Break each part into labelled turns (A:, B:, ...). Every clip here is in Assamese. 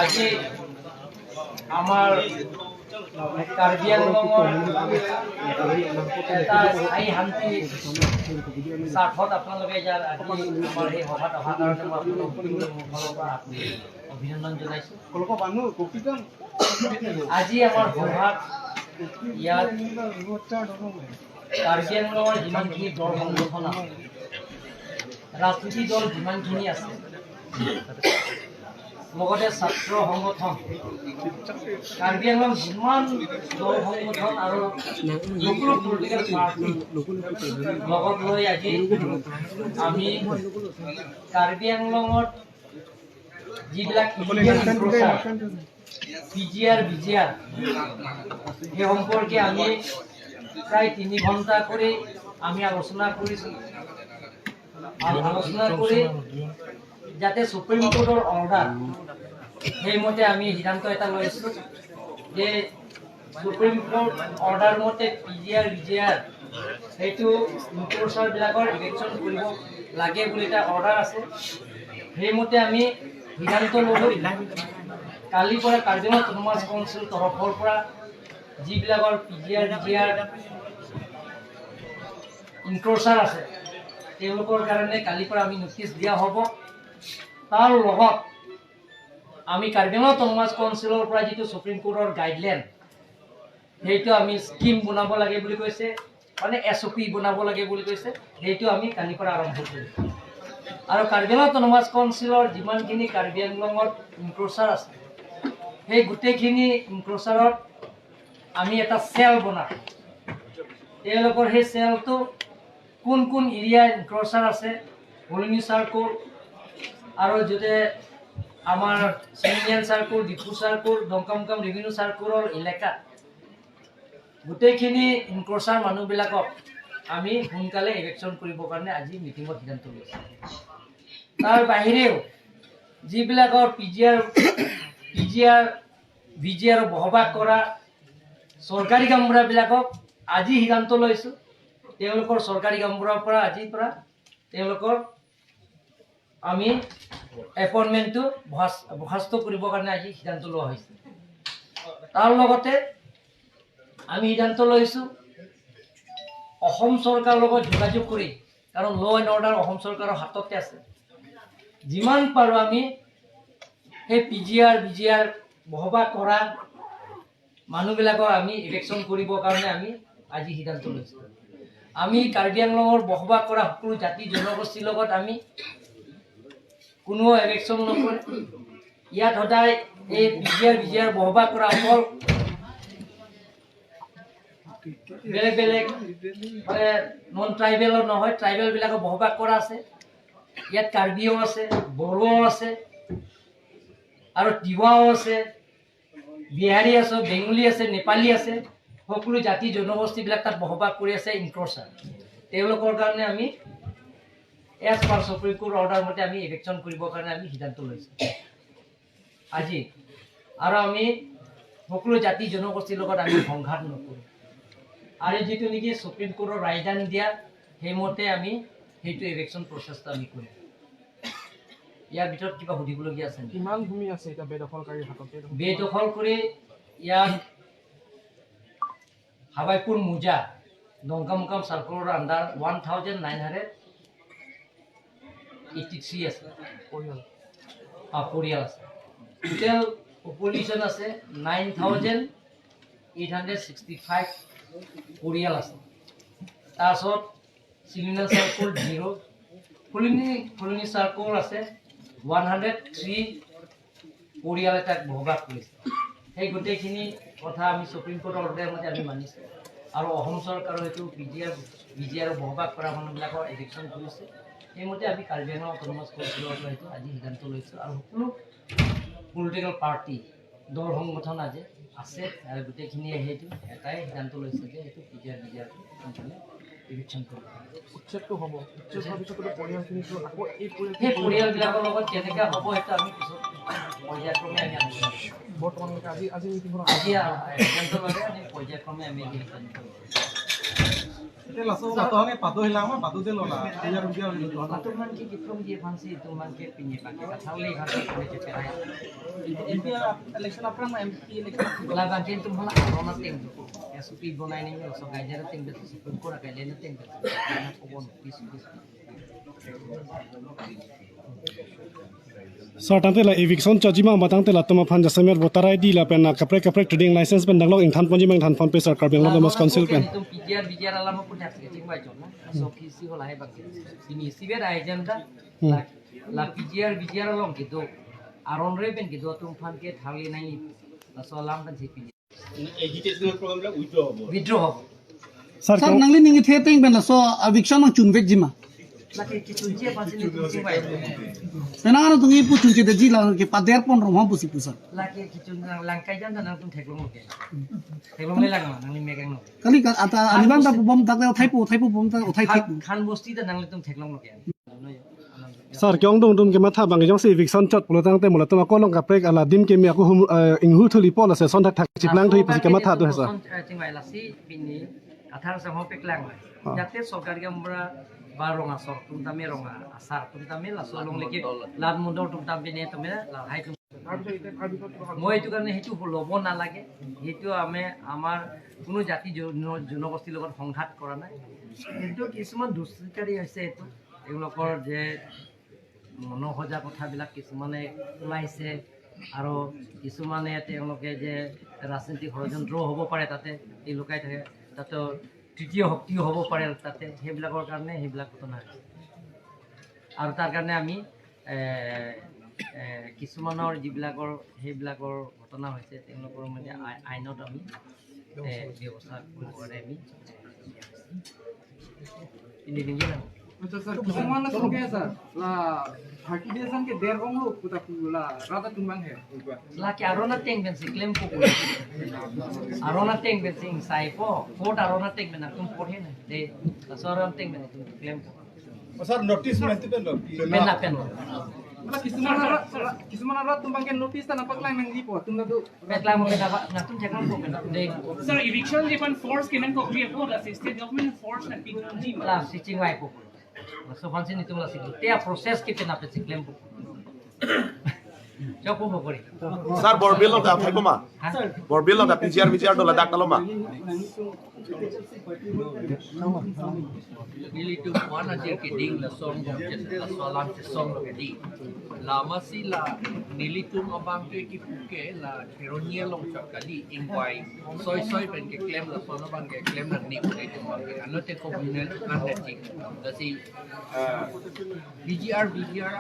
A: আজি আমাৰ কাৰ্বি আংলঙৰ এটা স্থায়ী শান্তি স্বাৰ্থত আপোনালোকে ইয়াত আজি আমাৰ এই সভাত অহাৰ কাৰণে মই আপোনালোকৰ ফালৰ পৰা অভিনন্দন জনাইছোঁ। আজি আমাৰ সভাত ইয়াত কাৰ্বি আংলঙৰ যিমানখিনি দল সংগঠন আছে, ৰাজনীতি দল যিমানখিনি আছে, লগতে ছাত্ৰ সংগঠন, কাৰ্বি আংলং যিমান দল সংগঠন আৰু সকলো পলিটিকেল পাৰ্টি লগত লৈ আজি আমি কাৰ্বি আংলঙত যিবিলাক PGR BGR সেই সম্পৰ্কে আমি প্ৰায় 3 ঘণ্টা কৰি আমি আলোচনা কৰিছোঁ। আলোচনা কৰি যাতে সুপ্ৰিম কোৰ্টৰ অৰ্ডাৰ সেইমতে আমি সিদ্ধান্ত এটা লৈছোঁ যে সুপ্ৰিম কোৰ্ট অৰ্ডাৰ মতে PGR BGR সেইটো ইনক্ল'চাৰবিলাকৰ ইলেকশ্যন কৰিব লাগে বুলি এটা অৰ্ডাৰ আছে। সেইমতে আমি সিদ্ধান্ত ল'লোঁ কালিৰ পৰা কাৰ্বি আংলং অট'নমাছ কাউন্সিল তৰফৰ পৰা যিবিলাকৰ PGR BGR ইনক্ল'চাৰ আছে তেওঁলোকৰ কাৰণে কালিৰ পৰা আমি নটিচ দিয়া হ'ব। তাৰ লগত আমি কাৰ্বি আংলং অট'নমাছ কাউন্সিলৰ পৰা যিটো সুপ্ৰিম কোৰ্টৰ গাইডলাইন সেইটো আমি স্কিম বনাব লাগে বুলি কৈছে, মানে SOP বনাব লাগে বুলি কৈছে, সেইটো আমি কালিৰ পৰা আৰম্ভ কৰিম। আৰু কাৰ্বি আংলং অট'নমাছ কাউন্সিলৰ যিমানখিনি কাৰ্বি আংলঙত ইনক্ল'চাৰ আছে সেই গোটেইখিনি ইনক্ল'চাৰত আমি এটা চেল বনাম। তেওঁলোকৰ সেই চেলটো কোন কোন এৰিয়া ইনক্ল'চাৰ আছে, কলনি চাৰ্কুল আৰু য'তে আমাৰ চেমিনিয়ান চাৰ্কুল, ডিপু চাৰ্কুল, দমকামকাম ৰেভিনিউ চাৰ্কুলৰ এলেকাত গোটেইখিনি ইনক্ল'চাৰ মানুহবিলাকক আমি সোনকালে ইলেকশ্যন কৰিবৰ কাৰণে আজি মিটিঙত সিদ্ধান্ত লৈছোঁ। তাৰ বাহিৰেও যিবিলাকৰ PGR BGR বসবাস কৰা চৰকাৰী গাঁওবুঢ়াবিলাকক আজি সিদ্ধান্ত লৈছোঁ তেওঁলোকৰ চৰকাৰী গাঁওবুঢ়াৰ পৰা আজিৰ পৰা তেওঁলোকৰ আমি এপইণ্টমেণ্টটো বৰ্খাস্ত কৰিবৰ কাৰণে আজি সিদ্ধান্ত লোৱা হৈছে। তাৰ লগতে আমি সিদ্ধান্ত লৈছোঁ অসম চৰকাৰৰ লগত যোগাযোগ কৰি, কাৰণ ল' এণ্ড অৰ্ডাৰ অসম চৰকাৰৰ হাততে আছে, যিমান পাৰোঁ আমি সেই PGR BGR বসবাস কৰা মানুহবিলাকক আমি ইলেকশ্যন কৰিবৰ কাৰণে আমি আজি সিদ্ধান্ত লৈছোঁ। আমি কাৰ্বি আংলঙৰ বসবাস কৰা সকলো জাতি জনগোষ্ঠীৰ লগত আমি কোনো ইলেকশ্যন নকৰে। ইয়াত সদায় এই PGR BGR বসবাস কৰা অকল বেলেগ বেলেগ মানে নন ট্ৰাইবেলৰ নহয়, ট্ৰাইবেলবিলাকক বসবাস কৰা আছে। ইয়াত কাৰ্বিও আছে, বড়োও আছে আৰু তিৱাও আছে, বিহাৰী আছে, বেংগলী আছে, নেপালী আছে, সকলো জাতি জনগোষ্ঠীবিলাক তাত বসবাস কৰি আছে ইনক্ল'চাৰ। তেওঁলোকৰ কাৰণে আমি as per Supreme Court order মতে আমি ইলেকশ্যন কৰিবৰ কাৰণে আমি সিদ্ধান্ত লৈছোঁ আজি। আৰু আমি সকলো জাতি জনগোষ্ঠীৰ লগত আমি সংঘাত নকৰোঁ। আৰু যিটো নেকি সুপ্ৰিম কোৰ্টৰ ৰায়দান দিয়া সেইমতে আমি সেইটো ইলেকশ্যন প্ৰচেছটো আমি কৰিম। ইয়াৰ ভিতৰত কিবা সুধিবলগীয়া আছে নেকি?
B: কিমান ভূমি আছে এতিয়া বেদখলকাৰীৰ হাততে?
A: বেদখল কৰি ইয়াত হাৱাইপুৰ মোজা দমকামকাম চাৰ্কুলৰ আণ্ডাৰ 1983 আছে পৰিয়াল আছে। টোটেল পপুলেশ্যন আছে 9865 পৰিয়াল আছে। তাৰপিছত চিমিনিয়ান চাৰ্কুল 0, কলনি চাৰ্কুল আছে 103 পৰিয়ালে তাক বসবাস কৰিছে। সেই গোটেইখিনি কথা আমি সুপ্ৰিম কোৰ্টৰ অৰ্ডাৰ মতে আমি মানিছোঁ। আৰু অসম চৰকাৰৰ এইটো PGR BGR বসবাস কৰা মানুহবিলাকৰ ইলেকশ্যন কৰিছে। সেইমতে আমি কাৰ্বি আংলং অট'নমাছ কাউন্সিলৰ পৰা এইটো আজি সিদ্ধান্ত লৈছোঁ। আৰু সকলো পলিটিকেল পাৰ্টি দল সংগঠন আজি আছে আৰু গোটেইখিনিয়ে সেইটো এটাই সিদ্ধান্ত লৈছে যে এইটো PGR BGR সোনকালে ইলেকশ্যন কৰিব।
B: উচ্ছেদটো হ'ব, উচ্ছেদ হোৱাৰ পিছতো পৰিয়ালখিনিতো আকৌ এই
A: সেই পৰিয়ালবিলাকৰ লগত কেনেকৈ হ'ব সেইটো আমি পিছত পৰ্যায়ক্ৰমে আমি আলোচনা কৰিম।
B: বৰ্তমানলৈকে আজি মিটিংখনত
A: আজি সিদ্ধান্ত ল'লে আমি পৰ্যায়ক্ৰমে আমি
C: Te la so pato nge pato hilang ma pato de lola. Biar biar itu.
A: Tuman ki kitong je fansi tuman ke pinye pakai kathau le fansi Kacheparai.
B: MP election apa nama MP election?
A: La banten tum hala arona ting. SUP bonai ni so gajara ting betu sepun ko rakai le ting betu. Na ko bon pisu.
D: Sartante la eviction chajima matang te la toma phan jasemer voter ID la pen kapre trading license pen danglok ingthan ponji mang than phone pe sarkar benglok mas council pen
A: tum bijar alam ko tak Kachingvai jona so kisi hola hai bang sini siber agenda la bijar along gitu aron re pen gitu tum phan ke thali nai la so lam pen sipi
E: educational program la
A: withdraw
D: sar
F: nangli ningi the teng ben so eviction mang chun vek jima
A: la ke chunje fansi ni Kachingvai
F: penang tungi pu chunje de jila ke pader pon rom ha pusi pusa
A: la ke chun langkai jan nang tum theklong lo ke theklong le lang ma nang ni megang no
F: kali ka ata aniban ta bom tak le thai pu bom ta thai thik
A: khan bosti ta nang tum theklong lo ke
D: sar kyong dong tum ke matha bang jong se eviction chot pulotang te mulat ma kolong kapre ala dim ke mi aku inghu thuli pol se son thak chiplang thoi pasi ke matha do hesa
A: Kachingvai la si pini athar sa ho peklang jate sarkar gamra barong asor tum tame ronga asar tum tame la solong leki lat mundor tum tame ne tame la hai tum মই এইটো কাৰণে হেতু ল'ব নালাগে হেতু আমি আমাৰ কোনো জাতি জনগোষ্ঠীৰ লগত সংঘাত কৰা নাই কিন্তু কিছুমান দুষ্কৃতিকাৰী হৈছে এইটো এওঁলোকৰ যে মনোসজা কথাবিলাক কিছুমানে ওলাইছে আৰু কিছুমানে তেওঁলোকে যে ৰাজনীতিক ষড়যন্ত্ৰ হ'ব পাৰে তাতে এই লুকাই থাকে তাতে তৃতীয় শক্তিও হ'ব পাৰে তাতে সেইবিলাকৰ কাৰণে সেইবিলাক ঘটনা হৈছে আৰু তাৰ কাৰণে আমি কিছুমানৰ যিবিলাকৰ সেইবিলাকৰ ঘটনা হৈছে তেওঁলোকৰ মানে আইনত আমি ব্যৱস্থা কৰিব কাৰণে আমি
B: Semua nak sungguh sah. Lah, haki dia san ke der orang lu putar pula. Rata tumbang he.
A: laki arona teng ben si claim ko arona teng ben sing sai po court arona teng ben akum pore na de asoran teng ben claim ko
C: Sir notice nanti pen lo.
A: ben na pen
B: Malah kisah mana tumbang ke notice tan apa klaim yang lipo. Tunggu tu.
A: petla mo ben na tum thekam ko ben de
G: Sir, eviction jepan force kemen ko kriya ko la state government force na pinji
A: la si Kachingvai ko so fansin ni tum la si te process ke pen apet si claim ko Joko mo kori
E: Sir, borbil lo da thai ma. Borbil lo da PCR do la dak talo ma.
H: Nili tu mana dia keding la song la solam se song ke di lama si la nili tu abang tu ki puke la keronia long chak kali ingwai soy ben ke claim la sono bang ke claim na ni pune tu bang ke ano te komunal an te tik da si BGR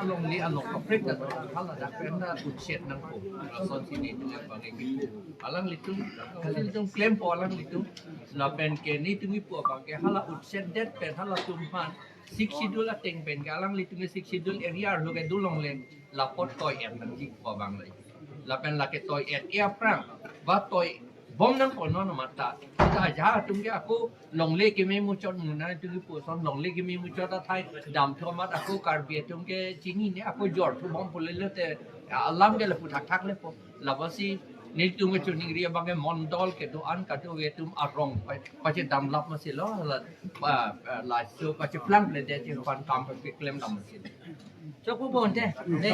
H: along ni along kaprik da hala da penda utset nang ko son si ni tu bang ke alang litung kali litung claim po alang litung la pen ke ni tu mi pu bang ke hala utset det pen hala tumpan 6 schedule ateng pen galang litung 6 schedule area lo ke dulong len la pot toy en tan jik po bang lai la pen la ke toy en e prang ba toy bom nang ko no mata ta ja tum ke aku long le ke me mu chon mu na tu pu son long le ke me mu chota thai dam thomat aku kar bie tum ke chini ne aku jor thu bom pole le te alam ke le pu thak le po la basi ni tu me chuning ria bang ke mondol ke tu an ka tu we tum arong pa che dam lap ma si lo la so pa che plan le de che kan kam pe klem dam si
A: Joko bon te de